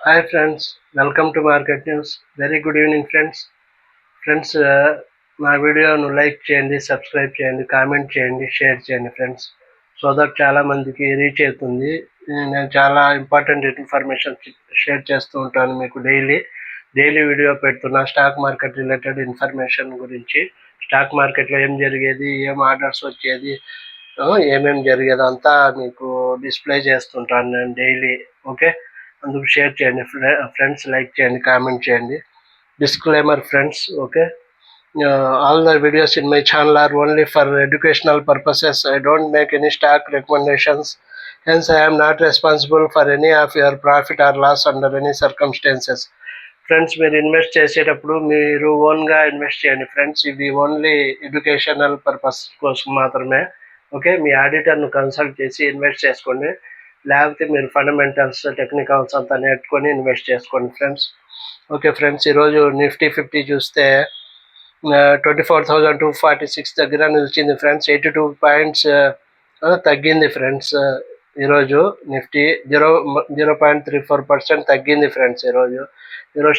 Hi friends, welcome to Market News. Very good evening friends. Friends, my video nu like చేయండి, subscribe చేయండి, comment చేయండి, share చేయండి friends. So that చాలా మందికి reach అవుతుంది. నేను చాలా ఇంపార్టెంట్ ఇన్ఫర్మేషన్ షేర్ చేస్తూ ఉంటాను మీకు డైలీ వీడియో పెడుతున్నా స్టాక్ మార్కెట్ రిలేటెడ్ ఇన్ఫర్మేషన్ గురించి. స్టాక్ మార్కెట్లో ఏం జరిగేది, ఏం ఆర్డర్స్ వచ్చేది, ఏమేం జరిగేది అంతా మీకు డిస్ప్లే చేస్తుంటాను నేను డైలీ. ఓకే, అందుకు షేర్ చేయండి ఫ్రెండ్స్, లైక్ చేయండి, కామెంట్ చేయండి. Disclaimer friends, okay, all the videos in my channel are only for educational purposes. I don't make any stock recommendations, hence I am not responsible for any of your profit or loss under any circumstances. Friends, మీరు invest చేసేటప్పుడు మీరు ఓన్గా invest చేయండి friends. ఇది only educational purpose కోసం మాత్రమే. Okay, మీ ఆడిటర్ను consult చేసి invest చేసుకోండి, లేకపోతే మీరు ఫండమెంటల్స్ టెక్నికల్స్ అంతా నేర్చుకొని ఇన్వెస్ట్ చేసుకోండి ఫ్రెండ్స్. ఓకే ఫ్రెండ్స్, ఈరోజు నిఫ్టీ 50 చూస్తే 24,246 దగ్గర నిలిచింది ఫ్రెండ్స్. 82 పాయింట్స్ తగ్గింది ఫ్రెండ్స్. ఈరోజు నిఫ్టీ 0.34% తగ్గింది ఫ్రెండ్స్. ఈరోజు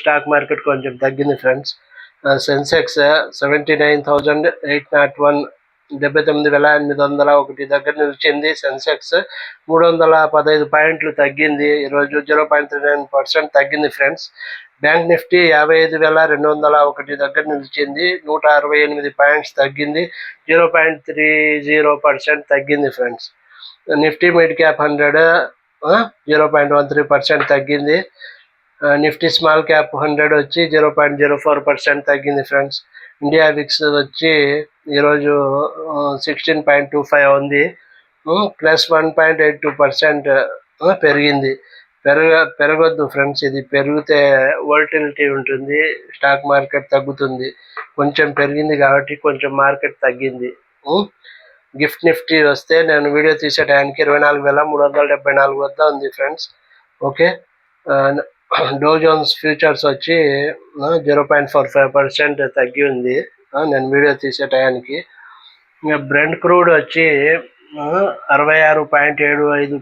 స్టాక్ మార్కెట్ కొంచెం తగ్గింది ఫ్రెండ్స్. సెన్సెక్స్ 79,801 79,801 దగ్గర నిలిచింది. సెన్సెక్స్ 315 పాయింట్లు తగ్గింది. ఈరోజు 0.39% తగ్గింది ఫ్రెండ్స్. బ్యాంక్ నిఫ్టీ 55,201 దగ్గర నిలిచింది. 168 పాయింట్స్ తగ్గింది. 0.30% తగ్గింది ఫ్రెండ్స్. నిఫ్టీ మిడ్ క్యాప్ 100 0.13% తగ్గింది. నిఫ్టీ స్మాల్ క్యాప్ 100 వచ్చి 0.04% తగ్గింది ఫ్రెండ్స్. ఇండియా విక్స్ వచ్చి ఈరోజు 16.25 ఉంది, +1.82% పెరిగింది. పెరగొద్దు ఫ్రెండ్స్, ఇది పెరిగితే వోల్టిలిటీ ఉంటుంది, స్టాక్ మార్కెట్ తగ్గుతుంది. కొంచెం పెరిగింది కాబట్టి కొంచెం మార్కెట్ తగ్గింది. గిఫ్ట్ నిఫ్టీ వస్తే నేను వీడియో తీసే టైంకి 24,374 వద్ద ఉంది friends. Okay, Dow Jones futures వచ్చి 0.45% తగ్గి ఉంది నేను వీడియో తీసే టయానికి. ఇంకా బ్రెంట్ క్రూడ్ వచ్చి 66.75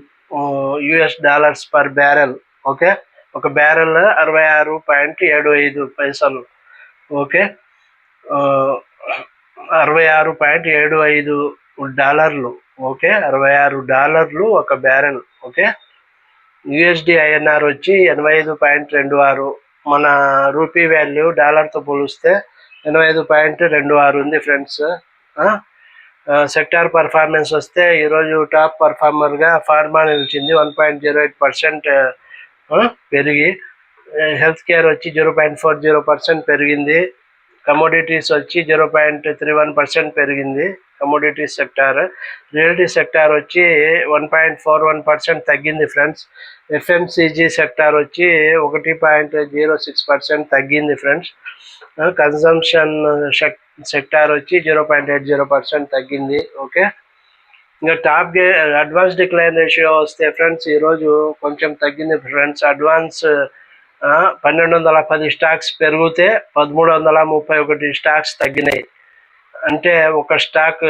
US dollars per barrel. Okay, ఒక బ్యారెల్ 66.75 పైసలు. ఓకే, 66.75 డాలర్లు. ఓకే, $66 ఒక బ్యారెల్. ఓకే, యుఎస్డి ఐఎన్ఆర్ వచ్చి 85.26. మన రూపీ వాల్యూ డాలర్తో పోలిస్తే 85.26 ఉంది ఫ్రెండ్స్. సెక్టార్ పర్ఫార్మెన్స్ వస్తే ఈరోజు టాప్ పర్ఫార్మర్గా ఫార్మా నిలిచింది, 1.08% పెరిగి. హెల్త్ కేర్ వచ్చి 0.40% పెరిగింది. కమోడిటీస్ వచ్చి 0.31% పెరిగింది. Commodities sector. రియల్టీ సెక్టార్ వచ్చి 1.41% తగ్గింది ఫ్రెండ్స్. ఎఫ్ఎంసీజీ సెక్టార్ వచ్చి 1.06% తగ్గింది ఫ్రెండ్స్. కన్సంప్షన్ సెక్టార్ వచ్చి 0.80% తగ్గింది. ఓకే, ఇంకా టాప్ అడ్వాన్స్ డిక్లైన్ రేషియో వస్తే ఫ్రెండ్స్ ఈరోజు కొంచెం తగ్గింది ఫ్రెండ్స్. అడ్వాన్స్ 1210 స్టాక్స్ పెరిగితే 1331 స్టాక్స్ తగ్గినాయి. అంటే ఒక స్టాక్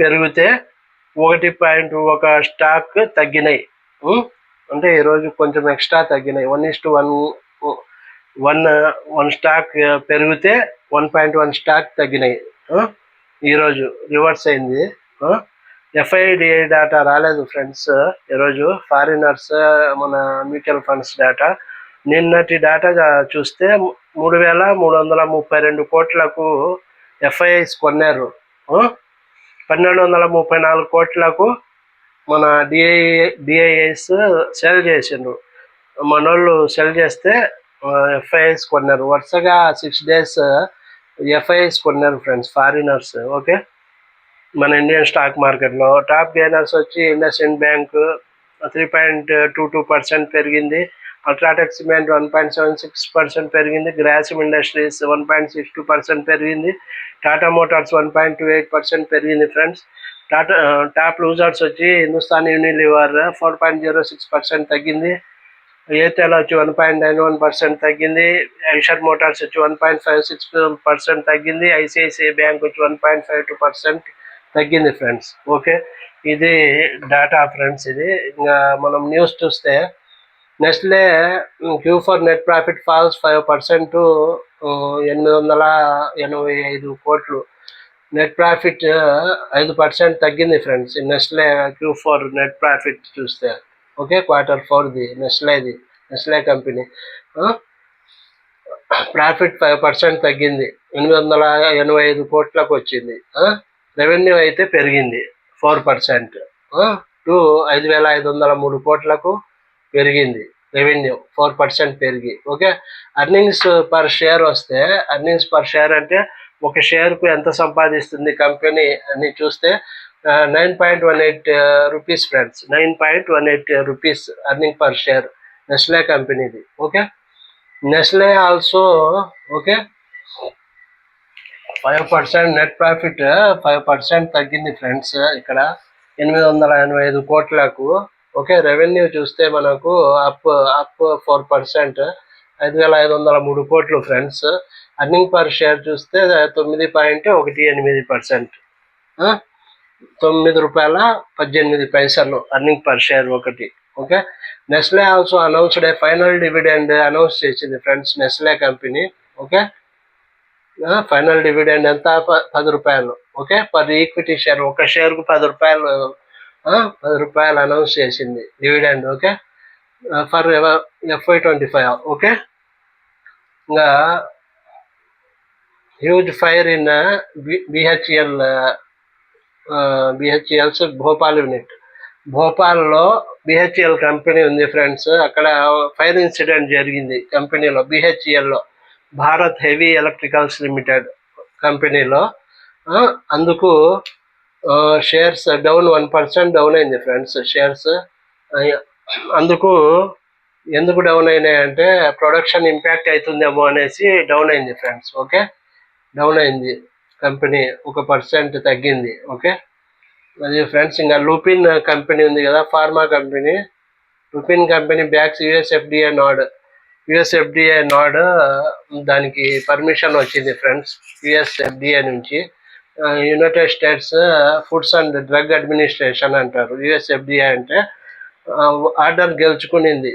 పెరిగితే 1.1 స్టాక్ తగ్గినాయి. అంటే ఈరోజు కొంచెం ఎక్స్ట్రా తగ్గినాయి. 1:1 స్టాక్ పెరిగితే 1.1 స్టాక్ తగ్గినాయి. ఈరోజు రివర్స్ అయింది. ఎఫ్ఐడిఐ డేటా రాలేదు ఫ్రెండ్స్ ఈరోజు. ఫారినర్స్ మన మ్యూచువల్ ఫండ్స్ డేటా. నిన్నటి డేటా చూస్తే 3,332 కోట్లకు ఎఫ్ఐఐస్ కొన్నారు. 1,234 కోట్లకు మన డిఐఐస్ సెల్ చేసిండ్రు. మనోళ్ళు సెల్ చేస్తే ఎఫ్ఐఐస్ కొన్నారు. వరుసగా 6 days ఎఫ్ఐఐస్ కొన్నారు ఫ్రెండ్స్, ఫారినర్స్. ఓకే, మన ఇండియన్ స్టాక్ మార్కెట్లో టాప్ గెయినర్స్ వచ్చి ఇండస్ఇండ్ బ్యాంక్ 3.22% పెరిగింది. అల్ట్రాటెక్ సిమెంట్ 1.76% పెరిగింది. గ్రాసిమ్ ఇండస్ట్రీస్ 1.62% పెరిగింది. టాటా మోటార్స్ 1.28% పెరిగింది ఫ్రెండ్స్. టాప్ లూజర్స్ వచ్చి హిందుస్థాన్ యూనిలివర్ 4.06% తగ్గింది. ఎయిర్టెల్ వచ్చి 1.91% తగ్గింది. ఐషర్ మోటార్స్ వచ్చి 1.56% తగ్గింది. ఐసిఐసిఐ బ్యాంక్ వచ్చి 1.52% తగ్గింది ఫ్రెండ్స్. ఓకే, ఇది డేటా ఫ్రెండ్స్. ఇది ఇంకా మనం న్యూస్ చూస్తే Nestle Q4 net profit falls 5% to 885 కోట్లు. నెట్ ప్రాఫిట్ 5% తగ్గింది friends. Nestle Q4 net profit చూస్తే ఓకే, Q4ది నెస్లే కంపెనీ ప్రాఫిట్ 5% తగ్గింది, 885 కోట్లకు వచ్చింది. రెవెన్యూ అయితే పెరిగింది 4% టు 5,503 కోట్లకు పెరిగింది. రెవెన్యూ 4% పెరిగి ఓకే. అర్నింగ్స్ పర్ షేర్ వస్తే, అర్నింగ్స్ పర్ షేర్ అంటే ఒక షేర్కు ఎంత సంపాదిస్తుంది కంపెనీ అని చూస్తే 9.18 rupees friends. 9.18 rupees earning per share Nestle కంపెనీది. Okay, Nestle also okay 5% net profit 5% తగ్గింది ఫ్రెండ్స్. ఇక్కడ 885 కోట్లకు. ఓకే, రెవెన్యూ చూస్తే మనకు అప్ 4%, 5,503 కోట్లు ఫ్రెండ్స్. అర్నింగ్ పర్ షేర్ చూస్తే 9.18%, ₹9.18 అర్నింగ్ పర్ షేర్ ఒకటి. Okay, Nestle also announced a final dividend announce చేసింది friends Nestle company. Okay, final dividend ఎంత? ₹10. ఓకే, పర్ ఈక్విటీ షేర్, ఒక షేర్కు ₹10 అనౌన్స్ చేసింది dividend. Okay, for FY25. Okay, ఇంకా huge fire in BHEL's Bhopal unit. భోపాల్లో BHEL company ఉంది friends. అక్కడ fire incident జరిగింది కంపెనీలో, BHELలో, భారత్ హెవీ ఎలక్ట్రికల్స్ లిమిటెడ్ కంపెనీలో. అందుకు షేర్స్ డౌన్ 1% డౌన్ అయింది ఫ్రెండ్స్ షేర్స్. అందుకు ఎందుకు డౌన్ అయినాయంటే ప్రొడక్షన్ ఇంపాక్ట్ అవుతుందేమో అనేసి డౌన్ అయింది ఫ్రెండ్స్. ఓకే, డౌన్ అయింది కంపెనీ, 1% తగ్గింది. ఓకే, అది ఫ్రెండ్స్. ఇంకా లూపిన్ కంపెనీ ఉంది కదా, pharma company. Lupin company bags USFDA nod. దానికి పర్మిషన్ వచ్చింది ఫ్రెండ్స్ USFDA నుంచి. United States foods and drug administration అంటారు. USFDA అంటే ఆర్డర్ గెలుచుకునింది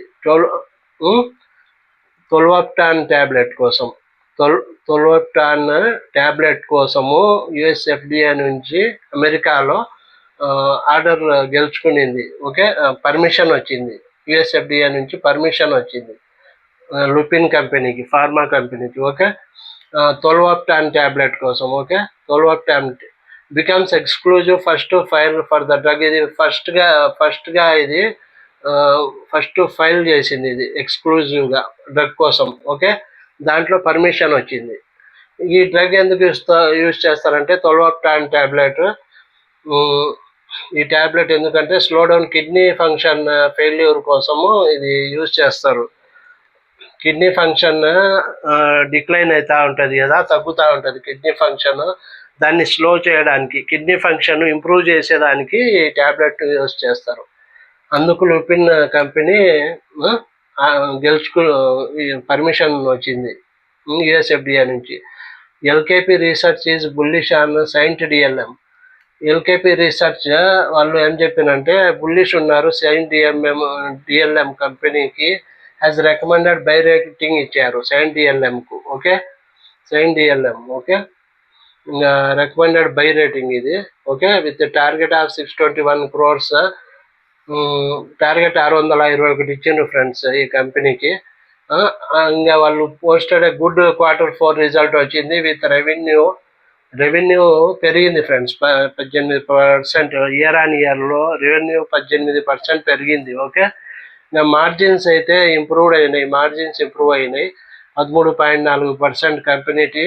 తొల్వాప్టాన్ ట్యాబ్లెట్ కోసం. తొల్వాప్టాన్ ట్యాబ్లెట్ కోసము USFDA నుంచి అమెరికాలో ఆర్డర్ గెలుచుకునింది. ఓకే, పర్మిషన్ వచ్చింది, USFDA నుంచి పర్మిషన్ వచ్చింది లూపిన్ కంపెనీకి, ఫార్మా కంపెనీకి. ఓకే, తొల్వాప్టాన్ ట్యాబ్లెట్ కోసం. Okay, tolvaptan becomes exclusive first file for the drug. ఇది ఫస్ట్గా ఇది ఫస్ట్ ఫైల్ చేసింది ఇది ఎక్స్క్లూజివ్గా డ్రగ్ కోసం. ఓకే, దాంట్లో పర్మిషన్ వచ్చింది. ఈ డ్రగ్ ఎందుకు యూజ్ చేస్తారంటే తొల్వాప్టాన్ ట్యాబ్లెట్. ఈ ట్యాబ్లెట్ ఎందుకంటే slow down kidney function failure కోసము ఇది యూజ్ చేస్తారు. కిడ్నీ ఫంక్షన్ డిక్లైన్ అవుతూ ఉంటుంది కదా, తగ్గుతూ ఉంటుంది కిడ్నీ ఫంక్షన్. దాన్ని స్లో చేయడానికి, కిడ్నీ ఫంక్షన్ ఇంప్రూవ్ చేసేదానికి ఈ ట్యాబ్లెట్ యూజ్ చేస్తారు. అందుకు లూపిన్ కంపెనీ పర్మిషన్ వచ్చింది USFDA నుంచి. LKP research is bullish on Cyient DLM. LKP research వాళ్ళు ఏం చెప్పినంటే బుల్లిష్ ఉన్నారు సైంట్ DLM కంపెనీకి. హ్యాస్ రికమెండెడ్ బై రేటింగ్ ఇచ్చారు సైంట్ DLMకు. Okay, Cyient DLM. ఓకే, ఇంకా రికమెండెడ్ బై రేటింగ్ ఇది. Okay, with target of 621 crores. Target 621 ఇచ్చిండ్రు ఫ్రెండ్స్ ఈ కంపెనీకి. ఇంకా వాళ్ళు పోస్టెడ్ గుడ్ Q4 రిజల్ట్ వచ్చింది విత్ రెవెన్యూ పెరిగింది ఫ్రెండ్స్ 18%. ఇయర్ ఆన్ ఇయర్లో రెవెన్యూ 18% పెరిగింది. ఓకే, ఇంకా మార్జిన్స్ అయితే ఇంప్రూవ్ అయినాయి, 13.4% కంపెనీకి.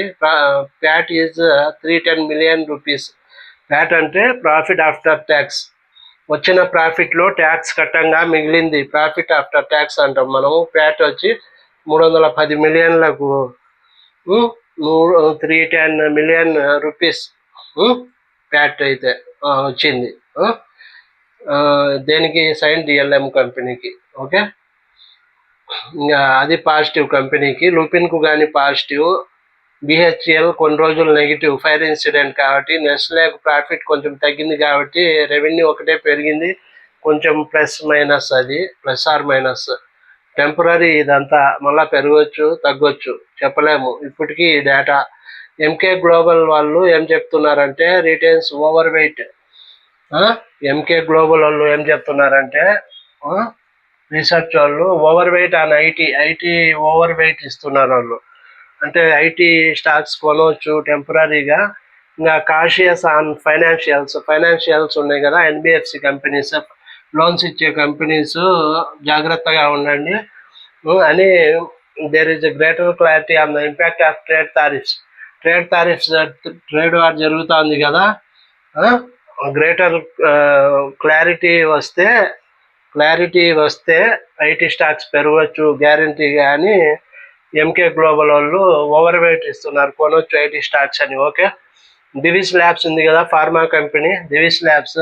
Pat is 310 million rupees. Pat అంటే ప్రాఫిట్ ఆఫ్టర్ ట్యాక్స్. వచ్చిన ప్రాఫిట్లో ట్యాక్స్ కట్టంగా మిగిలింది ప్రాఫిట్ ఆఫ్టర్ ట్యాక్స్ అంటాం మనము. ప్యాట్ వచ్చి 310 మిలియన్లకు 310 million rupees ప్యాట్ అయితే వచ్చింది. దేనికి? సైంట్ DLM కంపెనీకి. ఓకే, ఇంకా అది పాజిటివ్ కంపెనీకి. లూపిన్కు కానీ పాజిటివ్. BHEL కొన్ని రోజులు నెగిటివ్ ఫైర్ ఇన్సిడెంట్ కాబట్టి. నెస్లేకు ప్రాఫిట్ కొంచెం తగ్గింది కాబట్టి రెవెన్యూ ఒకటే పెరిగింది, కొంచెం ప్లస్ ఆర్ మైనస్ టెంపరీ ఇదంతా, మళ్ళీ పెరగవచ్చు తగ్గొచ్చు చెప్పలేము ఇప్పటికీ ఈ డేటా. ఎంకే గ్లోబల్ వాళ్ళు ఏం చెప్తున్నారంటే retains overweight. Emkay Global వాళ్ళు ఏం చెప్తున్నారంటే రీసెర్చ్ వాళ్ళు overweight on IT overweight ఇస్తున్నారు వాళ్ళు. అంటే ఐటీ స్టాక్స్ కొనవచ్చు టెంపరీగా. ఇంకా కాషియస్ ఆన్ ఫైనాన్షియల్స్ ఉన్నాయి కదా, ఎన్బిఎఫ్సి కంపెనీస్, లోన్స్ ఇచ్చే కంపెనీస్, జాగ్రత్తగా ఉండండి అని. There is a greater clarity on the impact of trade tariffs trade war జరుగుతుంది కదా. గ్రేటర్ క్లారిటీ వస్తే ఐటీ స్టాక్స్ పెరగవచ్చు గ్యారంటీగా అని ఎంకే గ్లోబల్ వాళ్ళు ఓవర్ వెయిట్ ఇస్తున్నారు, కొనవచ్చు ఐటీ స్టాక్స్ అని. ఓకే, దివిస్ ల్యాబ్స్ ఉంది కదా ఫార్మా కంపెనీ, దివిస్ ల్యాబ్స్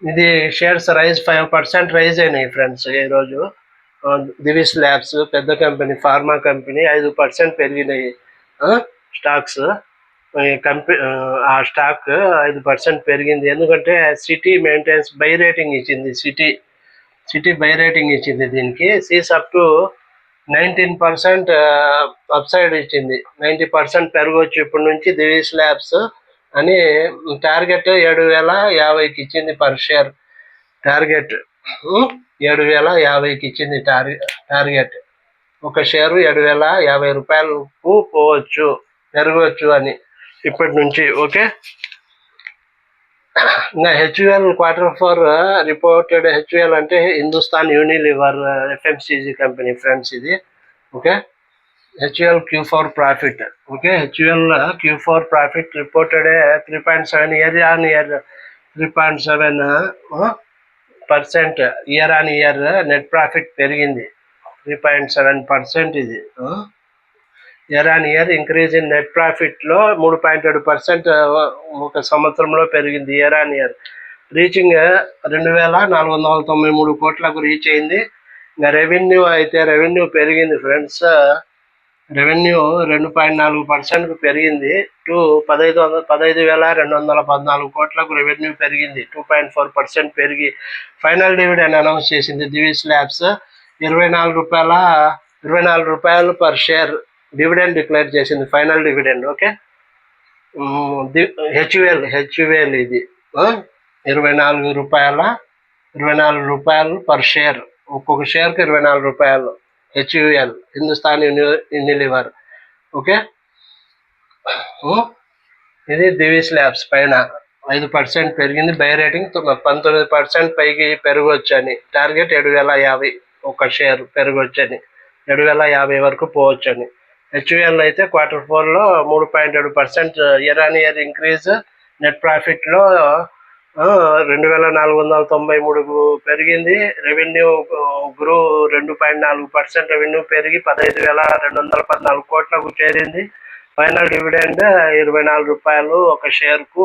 ఇది షేర్స్ రైజ్ 5% రైజ్ అయినాయి ఫ్రెండ్స్ ఈరోజు. దివిస్ ల్యాబ్స్ పెద్ద కంపెనీ, ఫార్మా కంపెనీ 5% పెరిగినాయి స్టాక్స్. ఆ స్టాక్ 5% పెరిగింది ఎందుకంటే సిటీ మెయింటైన్స్ బై రేటింగ్ ఇచ్చింది. సిటీ బై రేటింగ్ ఇచ్చింది. దీనికి సీస్ అప్ టు 19% అప్సైడ్ ఇచ్చింది. 90% పెరగవచ్చు ఇప్పటి నుంచి దివిస్ ల్యాబ్స్ అని. టార్గెట్ 7,050కి ఇచ్చింది పర్ షేర్. టార్గెట్ 7,050కి ఇచ్చింది టార్గెట్. ఒక షేరు 7,050 రూపాయలకు పోవచ్చు, పెరగవచ్చు అని ఇప్పటి నుంచి. ఓకే, ఇంకా హెచ్యుఎల్ Q4 రిపోర్టెడ్. హెచ్యుఎల్ అంటే Hindustan Unilever FMCG company friends ఇది. Okay, HUL Q4 profit. Okay, HUL Q4 profit reported 3.7 year on year 3.7% year on year net profit పెరిగింది 3.7%. ఇది year on year increase in net ప్రాఫిట్లో 3.7% ఒక సంవత్సరంలో పెరిగింది year on year. Reaching 2,493 కోట్లకు reach అయింది. ఇంకా రెవెన్యూ పెరిగింది ఫ్రెండ్స్. రెవెన్యూ 2.4% పెరిగింది టు 15,214 కోట్లకు రెవెన్యూ పెరిగింది. 2.4% పెరిగి ఫైనల్ డివిడెండ్ అనౌన్స్ చేసింది దివిస్ ల్యాబ్స్. 24 రూపాయలు పర్ షేర్ డివిడెండ్ డిక్లేర్ చేసింది, ఫైనల్ డివిడెండ్. ఓకే, హెచ్యుఎల్ ఇది 24 రూపాయలు పర్ షేర్, ఒక్కొక్క షేర్కి 24 రూపాయలు. HUL Hindustan Unilever. ఓకే, ఇది దివిస్ ల్యాబ్స్ పైన 5% పెరిగింది. బై రేటింగ్ 19% పైకి పెరగవచ్చు అని. టార్గెట్ 7,050 ఒక షేర్ పెరగవచ్చని, 7,050 వరకు పోవచ్చని. హెచ్యుఎల్ అయితే Q4లో 3.7% year on year increase. Net ప్రాఫిట్లో 2,493 పెరిగింది. రెవెన్యూ గ్రూ 2.4% రెవెన్యూ పెరిగి 15,214 కోట్లకు చేరింది. ఫైనల్ డివిడెండ్ 24 రూపాయలు ఒక షేర్కు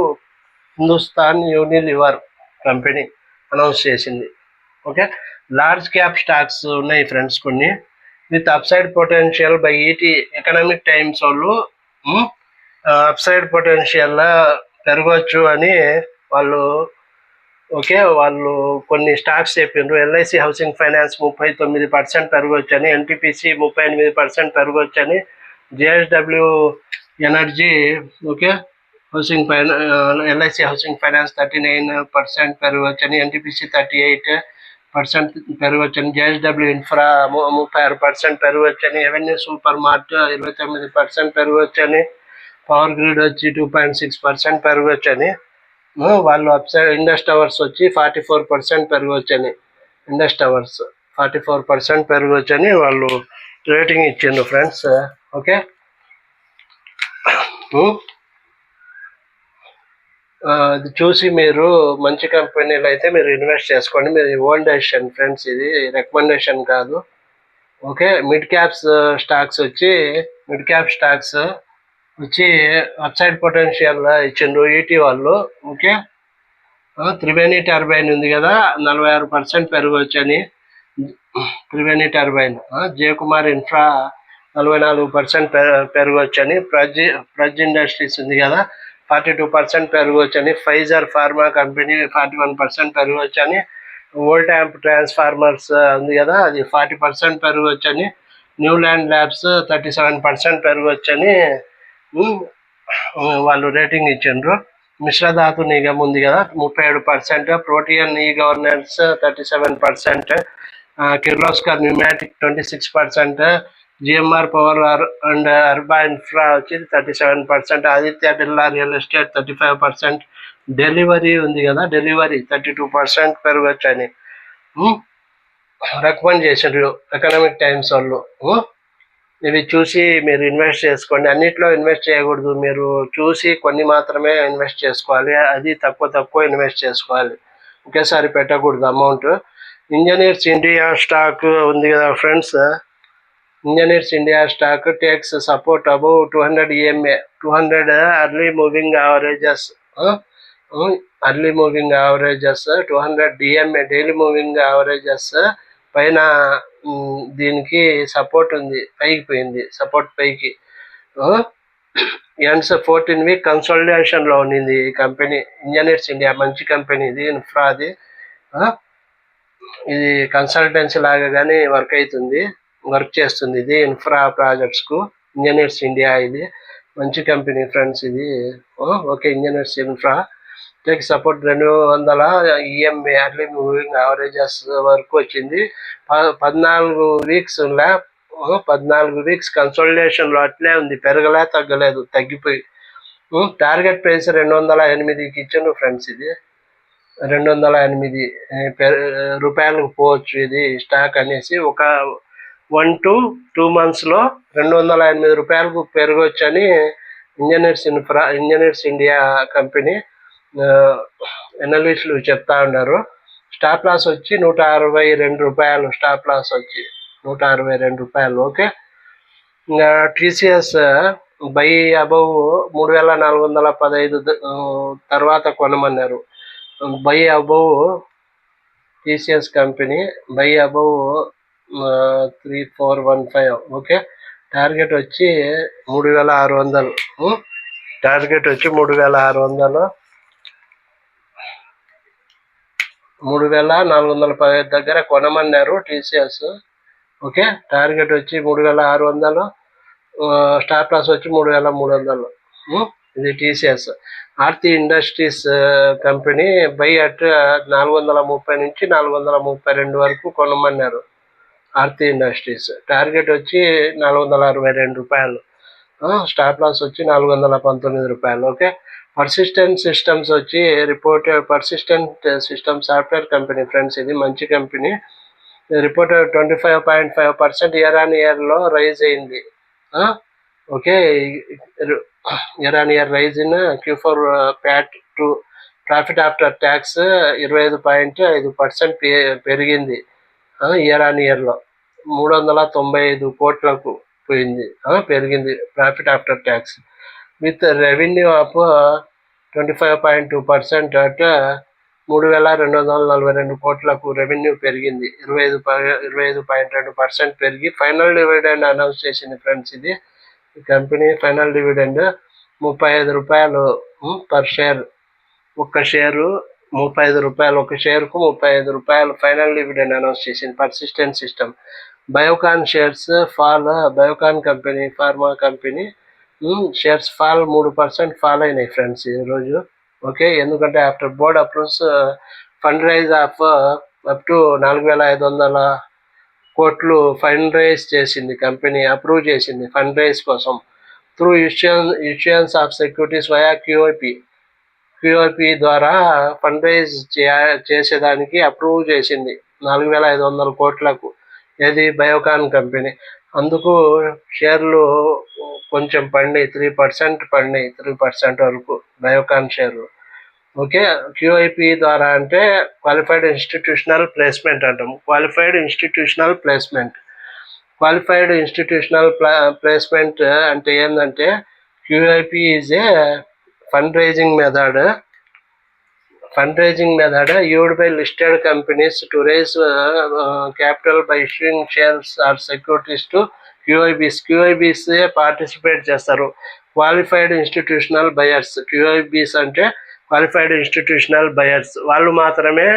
హిందుస్థాన్ యూనిలివర్ కంపెనీ అనౌన్స్ చేసింది. ఓకే, లార్జ్ క్యాప్ స్టాక్స్ ఉన్నాయి ఫ్రెండ్స్ కొన్ని, with upside potential by ET Economic Times వాళ్ళు అప్సైడ్ పొటెన్షియల్ పెరగవచ్చు అని వాళ్ళు. ఓకే, వాళ్ళు కొన్ని స్టాక్స్ చెప్పిండ్రు. ఎల్ఐసి హౌసింగ్ ఫైనాన్స్ 39% పెరగవచ్చని, ఎన్టీపీసీ 38% పెరగవచ్చని, JSW Energy okay Housing LIC Housing Finance 39% పెరగవచ్చని, ఎన్టీపీసీ 38% పెరగవచ్చని, జేఎస్డబ్ల్యూ ఇన్ఫ్రా 36% పెరగవచ్చని, ఎవెన్యూ సూపర్ మార్ట్ 29% పెరగవచ్చని, పవర్ గ్రిడ్ వచ్చి 2.6% పెరగవచ్చని, వాళ్ళు అప్సైడ్ ఇండస్ టవర్స్ వచ్చి 44% పెరగవచ్చని, ఇండస్ టవర్స్ 44% పెరగవచ్చని వాళ్ళు రేటింగ్ ఇచ్చిండ్రు ఫ్రెండ్స్. ఓకే, అది చూసి మీరు మంచి కంపెనీలు అయితే మీరు ఇన్వెస్ట్ చేసుకోండి. మీరు ఓన్ డెసిషన్ ఫ్రెండ్స్, ఇది రికమెండేషన్ కాదు. ఓకే, మిడ్ క్యాప్ స్టాక్స్ వచ్చి అప్సైడ్ పొటెన్షియల్ ఇచ్చిండ్రు ఈటీ వాళ్ళు. ఓకే, త్రివేణి టర్బైన్ ఉంది కదా 46% పెరగవచ్చని, త్రివేణి టర్బైన్. జయకుమార్ ఇన్ఫ్రా 44% పెరగవచ్చని, ప్రజ్ ఇండస్ట్రీస్ ఉంది కదా 42% పెరగవచ్చని, ఫైజర్ ఫార్మా కంపెనీ 41% పెరగవచ్చని, వోల్టాంప్ ట్రాన్స్ఫార్మర్స్ ఉంది కదా, అది 40% పెరగవచ్చని, న్యూ ల్యాండ్ ల్యాబ్స్ 37% పెరగవచ్చని వాళ్ళు రేటింగ్ ఇచ్చిండ్రు. మిశ్రధాతు నిగమ్ ఉంది కదా 37%, ప్రోటియన్ e governance 37%, Kirloskar pneumatic 26%, GMR power and Arba infra వచ్చి 37%, Aditya Birla real estate 35%, delivery ఉంది కదా డెలివరీ 32% పెరగచ్చని రికమెండ్ చేశారు ఎకనామిక్ టైమ్స్ వాళ్ళు. ఇవి చూసి మీరు ఇన్వెస్ట్ చేసుకోండి. అన్నిట్లో ఇన్వెస్ట్ చేయకూడదు, మీరు చూసి కొన్ని మాత్రమే ఇన్వెస్ట్ చేసుకోవాలి, అది తక్కువ ఇన్వెస్ట్ చేసుకోవాలి, ఒకేసారి పెట్టకూడదు అమౌంట్. ఇంజనీర్స్ ఇండియా స్టాక్ ఉంది కదా friends, engineers India stock takes support above 200 EMA, 200 early moving averages, 200 DMA daily moving averages పైన దీనికి సపోర్ట్ ఉంది, పైకి పోయింది, సపోర్ట్ పైకి. ఎండ్స్ 14 వీక్ కన్సల్టేషన్లో ఉన్నింది ఈ కంపెనీ. ఇంజనీర్స్ ఇండియా మంచి కంపెనీ, ఇది ఇన్ఫ్రాది, ఇది కన్సల్టెన్సీ లాగా కానీ వర్క్ చేస్తుంది ఇది ఇన్ఫ్రా ప్రాజెక్ట్స్కు. ఇంజనీర్స్ ఇండియా ఇది మంచి కంపెనీ ఫ్రెండ్స్ ఇది. Okay, engineers infra take support 200 EMA early moving averages వరకు వచ్చింది. 14 వీక్స్ 14 వీక్స్ కన్సల్టేషన్లో అట్లే ఉంది, పెరగలే తగ్గలేదు, తగ్గిపోయి. టార్గెట్ ప్రైస్ 208కి ఇచ్చాను ఫ్రెండ్స్, ఇది 208 రూపాయలకు పోవచ్చు ఇది స్టాక్ అనేసి. ఒక 1 to 2 monthsలో 208 రూపాయలకు పెరగవచ్చని ఇంజనీర్స్ ఇండియా కంపెనీ ఎనలిస్టులు చెప్తా ఉన్నారు. స్టాప్ లాస్ వచ్చి 162 రూపాయలు, స్టాప్ లాస్ వచ్చి 162 రూపాయలు. ఓకే, ఇంకా టీసీఎస్ బై అబౌవ్ 3415 తర్వాత కొనమన్నారు. Buy above TCS company buy above 3415. Okay, target వచ్చి 3600, టార్గెట్ వచ్చి 3600, 3415 దగ్గర కొనమన్నారు టీసీఎస్. ఓకే, టార్గెట్ వచ్చి 3600, స్టాప్ లాస్ వచ్చి 3300. ఇది TCS. Aarti industries company by at 430 నుంచి 432 వరకు కొనమన్నారు ఆర్తి ఇండస్ట్రీస్. టార్గెట్ వచ్చి 462 రూపాయలు, స్టాప్ లాస్ వచ్చి 419 రూపాయలు. ఓకే, పర్సిస్టెంట్ సిస్టమ్స్ వచ్చి Persistent System software company friends, ఇది మంచి కంపెనీ. రిపోర్టెడ్ 25.5% ఇయర్ ఆన్ ఇయర్లో రైజ్ అయింది. Okay, year on year rise in Q4 PAT to profit after tax 25.5% పెరిగింది ఇయర్ ఆన్ ఇయర్లో. 395 కోట్లకు పోయింది, పెరిగింది profit after tax. With revenue of 25.2% at 3242 కోట్లకు రెవెన్యూ పెరిగింది, 25.2% పెరిగి ఫైనల్ డివిడెండ్ అనౌన్స్ చేసింది ఫ్రెండ్స్. ఇది కంపెనీ ఫైనల్ డివిడెండ్ 35 రూపాయలు పర్ షేర్, ఒక షేరు 35 రూపాయలు, ఒక షేర్కు 35 రూపాయలు ఫైనల్ డివిడెండ్ అనౌన్స్ చేసింది persistent system. Biocon shares fall, Biocon company pharma company shares fall 3% fall అయినాయి ఫ్రెండ్స్ ఈరోజు. ఓకే, ఎందుకంటే after board approves fund rise of up to 4500 కోట్లు ఫండ్ రైజ్ చేసింది కంపెనీ, అప్రూవ్ చేసింది ఫండ్ రైజ్ కోసం through issuance of securities via QIP ద్వారా fund rise చేసేదానికి approve చేసింది 4500 కోట్లకు, ఏది బయోకాన్ కంపెనీ. అందుకు షేర్లు కొంచెం పడినాయి, 3% వరకు బయోకాన్ షేర్లు. ఓకే, క్యూఐపి ద్వారా అంటే క్వాలిఫైడ్ ఇన్స్టిట్యూషనల్ ప్లేస్మెంట్ అంటాం. క్వాలిఫైడ్ ఇన్స్టిట్యూషనల్ ప్లేస్మెంట్ అంటే ఏంటంటే QIP is a fund raising method used by listed companies to raise capital by issuing shares or securities to QIBs. QIBs participate చేస్తారు, క్వాలిఫైడ్ ఇన్స్టిట్యూషనల్ బయర్స్. QIBs అంటే qualified institutional buyers, వాళ్ళు మాత్రమే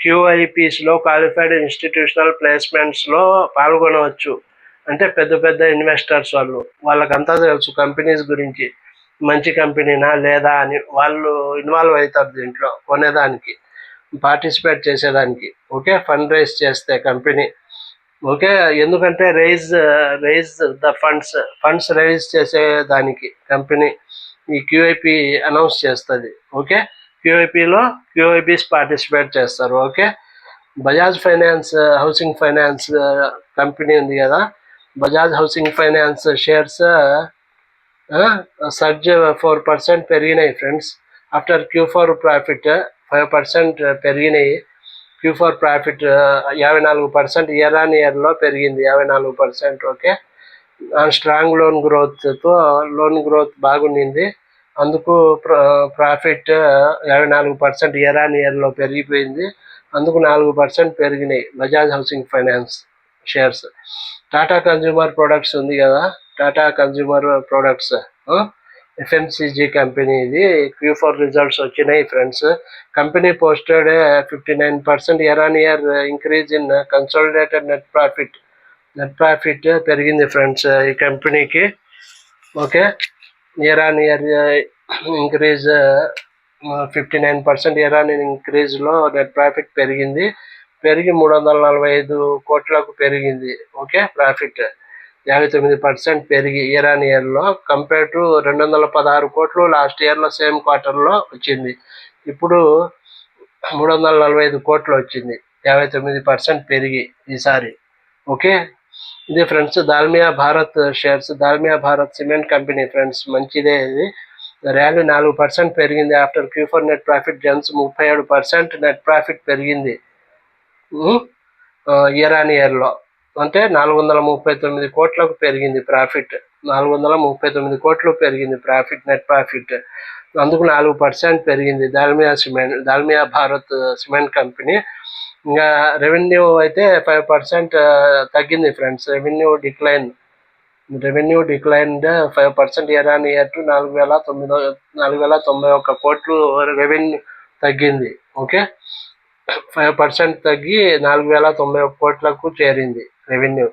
క్యూఐపీస్లో qualified institutional ప్లేస్మెంట్స్లో పాల్గొనవచ్చు. అంటే పెద్ద పెద్ద investors వాళ్ళకంతా తెలుసు కంపెనీస్ గురించి, మంచి కంపెనీనా లేదా అని వాళ్ళు ఇన్వాల్వ్ అవుతారు దీంట్లో కొనేదానికి, పార్టిసిపేట్ చేసేదానికి. ఓకే, ఫండ్ రైజ్ చేస్తే కంపెనీ. ఓకే, ఎందుకంటే రైజ్ ద ఫండ్స్ రైజ్ చేసేదానికి కంపెనీ ఈ క్యూఐపి అనౌన్స్ చేస్తుంది. ఓకే, క్యూఐపీస్ పార్టిసిపేట్ చేస్తారు. Okay, Bajaj finance housing finance company ఉంది కదా, Bajaj Housing Finance shares surge 4% పెరిగినాయి ఫ్రెండ్స్. ఆఫ్టర్ Q4 ప్రాఫిట్ 5% పెరిగినాయి. Q4 ప్రాఫిట్ 54% ఇయర్ ఆన్ ఇయర్లో పెరిగింది, 54%. ఓకే, స్ట్రాంగ్ లోన్ గ్రోత్ బాగుండింది, అందుకు ప్రాఫిట్ 54% ఇయర్ ఆన్ ఇయర్లో పెరిగిపోయింది, అందుకు 4% పెరిగినాయి Bajaj Housing Finance shares. Tata Consumer Products ఉంది కదా, Tata Consumer Products FMCG company, ఇది Q4 రిజల్ట్స్ వచ్చినాయి friends. Company posted 59% year on year increase in consolidated net profit పెరిగింది ఫ్రెండ్స్ ఈ కంపెనీకి. Okay, year on year increase 59% year on year ఇంక్రీజ్లో net profit పెరిగి 345 కోట్లకు పెరిగింది. ఓకే, ప్రాఫిట్ 59% పెరిగి ఇయర్ ఆన్ ఇయర్లో కంపేర్ టు 216 కోట్లు లాస్ట్ ఇయర్లో సేమ్ క్వార్టర్లో వచ్చింది. ఇప్పుడు 345 కోట్లు వచ్చింది, 59% పెరిగి ఈసారి. ఓకే, ఇది friends Dalmia Bharat shares. Dalmia Bharat cement company friends, మంచిదే ఇది. ర్యాలీ 4% పెరిగింది. After Q4 net profit jumps 37% net profit పెరిగింది ఇయర్ ఆన్ ఇయర్లో. అంటే 439 కోట్లకు పెరిగింది ప్రాఫిట్, 439 కోట్లు పెరిగింది ప్రాఫిట్, నెట్ ప్రాఫిట్, అందుకు 4% పెరిగింది దాల్మియా భారత్ సిమెంట్ కంపెనీ. ఇంకా రెవెన్యూ అయితే 5% తగ్గింది friends. Revenue declined 5% year on year to 4,091 కోట్లు రెవెన్యూ తగ్గింది. ఓకే, 5% తగ్గి 4,091 కోట్లకు చేరింది రెవెన్యూ.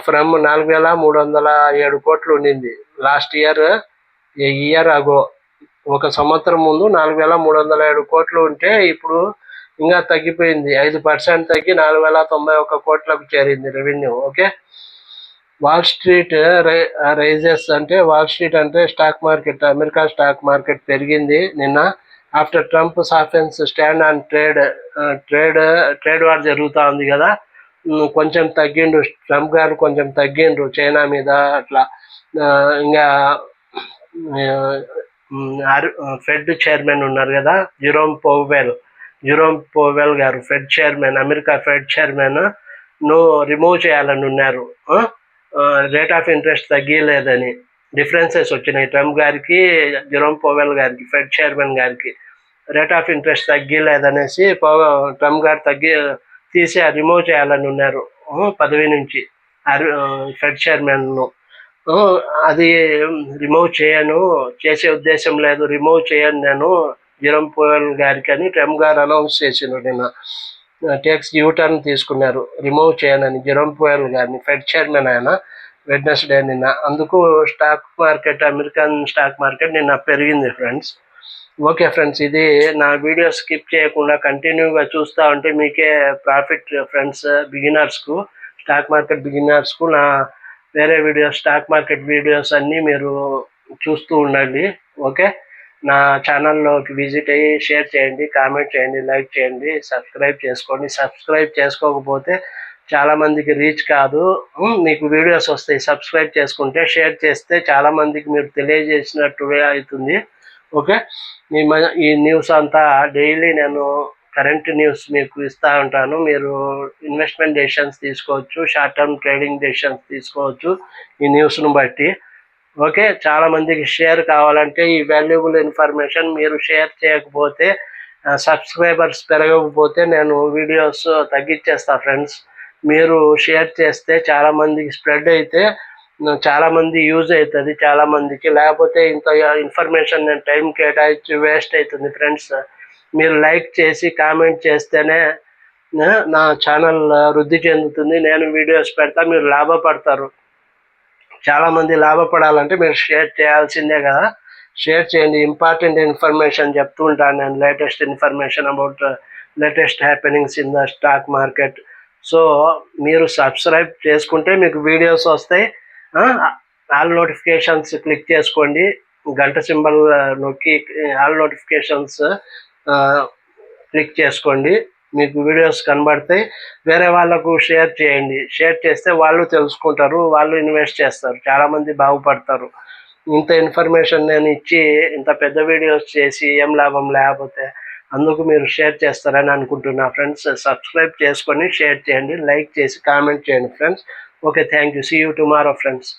ఫ్రమ్ 4,307 కోట్లు ఉండింది లాస్ట్ ఇయర్ అగో, ఒక సంవత్సరం ముందు 4,307 కోట్లు ఉంటే ఇప్పుడు ఇంకా తగ్గిపోయింది, 5% తగ్గి 4,091 కోట్లకు చేరింది revenue. Okay, Wall Street rises అంటే, వాల్ స్ట్రీట్ అంటే stock market, America stock market పెరిగింది నిన్న. After Trump softens stand on trade war జరుగుతూ ఉంది కదా, కొంచెం తగ్గిండు ట్రంప్ గారు, కొంచెం తగ్గిండ్రు చైనా మీద అట్లా. ఇంకా ఫెడ్ చైర్మన్ ఉన్నారు కదా, జిరోమ్ పోవెల్ గారు, fed chairman, America fed chairman ను రిమూవ్ చేయాలని ఉన్నారు. రేట్ ఆఫ్ ఇంట్రెస్ట్ తగ్గలేదని డిఫరెన్సెస్ వచ్చినాయి ట్రంప్ గారికి, జిరోమ్ పోవెల్ గారికి, ఫెడ్ చైర్మన్ గారికి. రేట్ ఆఫ్ ఇంట్రెస్ట్ తగ్గలేదనేసి ట్రంప్ గారు తీసి రిమూవ్ చేయాలని ఉన్నారు పదవి నుంచి ఫెడ్ చైర్మన్ను. అది రిమూవ్ చేసే ఉద్దేశం లేదు, రిమూవ్ చేయను నేను జిరోమ్ పోవెల్ గారికి అని ట్రంప్ గారు అనౌన్స్ చేసిండ్రు నిన్న. టేక్స్ యూటర్న్ తీసుకున్నారు, రిమూవ్ చేయనని జిరోమ్ పోవెల్ గారిని, ఫెడ్ చైర్మన్ ఆయన, వెడ్నెస్డే నిన్న. అందుకు అమెరికన్ స్టాక్ మార్కెట్ నిన్న పెరిగింది ఫ్రెండ్స్. ఓకే ఫ్రెండ్స్, ఇది నా వీడియో స్కిప్ చేయకుండా కంటిన్యూగా చూస్తూ ఉంటే మీకే ప్రాఫిట్ ఫ్రెండ్స్. స్టాక్ మార్కెట్ బిగినర్స్కు నా వేరే వీడియోస్, స్టాక్ మార్కెట్ వీడియోస్ అన్నీ మీరు చూస్తూ ఉండండి. ఓకే, నా ఛానల్లోకి విజిట్ అయ్యి షేర్ చేయండి, కామెంట్ చేయండి, లైక్ చేయండి, సబ్స్క్రైబ్ చేసుకోండి. సబ్స్క్రైబ్ చేసుకోకపోతే చాలామందికి రీచ్ కాదు, మీకు వీడియోస్ వస్తాయి. సబ్స్క్రైబ్ చేసుకుంటే, షేర్ చేస్తే చాలామందికి మీరు తెలియజేసినట్టుగా అవుతుంది. ఓకే, ఈ న్యూస్ అంతా డైలీ నేను కరెంట్ న్యూస్ మీకు ఇస్తూ ఉంటాను. మీరు ఇన్వెస్ట్మెంట్ డెసిషన్స్ తీసుకోవచ్చు, షార్ట్ టర్మ్ ట్రేడింగ్ డెసిషన్స్ తీసుకోవచ్చు ఈ న్యూస్ను బట్టి. ఓకే, చాలామందికి షేర్ కావాలంటే ఈ వాల్యుబుల్ ఇన్ఫర్మేషన్ మీరు షేర్ చేయకపోతే, సబ్స్క్రైబర్స్ పెరగకపోతే నేను వీడియోస్ తగ్గించేస్తా ఫ్రెండ్స్. మీరు షేర్ చేస్తే చాలామందికి స్ప్రెడ్ అయితే చాలామంది యూజ్ అవుతుంది చాలామందికి. లేకపోతే ఇంత ఇన్ఫర్మేషన్ నేను టైం కేటాయించి వేస్ట్ అవుతుంది ఫ్రెండ్స్. మీరు లైక్ చేసి కామెంట్ చేస్తేనే నా ఛానల్ వృద్ధి చెందుతుంది. నేను వీడియోస్ పెడతా, మీరు లాభపడతారు. చాలామంది లాభపడాలంటే మీరు షేర్ చేయాల్సిందే కదా. షేర్ చేయండి. ఇంపార్టెంట్ ఇన్ఫర్మేషన్ చెప్తూ ఉంటాను నేను, latest information about latest happenings in the stock market. So మీరు సబ్స్క్రైబ్ చేసుకుంటే మీకు వీడియోస్ వస్తాయి. ఆల్ నోటిఫికేషన్స్ క్లిక్ చేసుకోండి, గంట సింబల్ నొక్కి ఆల్ నోటిఫికేషన్స్ క్లిక్ చేసుకోండి, మీకు వీడియోస్ కనబడతాయి. వేరే వాళ్ళకు షేర్ చేయండి. షేర్ చేస్తే వాళ్ళు తెలుసుకుంటారు, వాళ్ళు ఇన్వెస్ట్ చేస్తారు, చాలామంది బాగుపడతారు. ఇంత ఇన్ఫర్మేషన్ నేను ఇచ్చి ఇంత పెద్ద వీడియోస్ చేసి ఏం లాభం లేకపోతే, అందుకు మీరు షేర్ చేస్తారని అనుకుంటున్నా ఫ్రెండ్స్. సబ్స్క్రైబ్ చేసుకొని షేర్ చేయండి, లైక్ చేసి కామెంట్ చేయండి friends. Okay, thank you. See you tomorrow friends.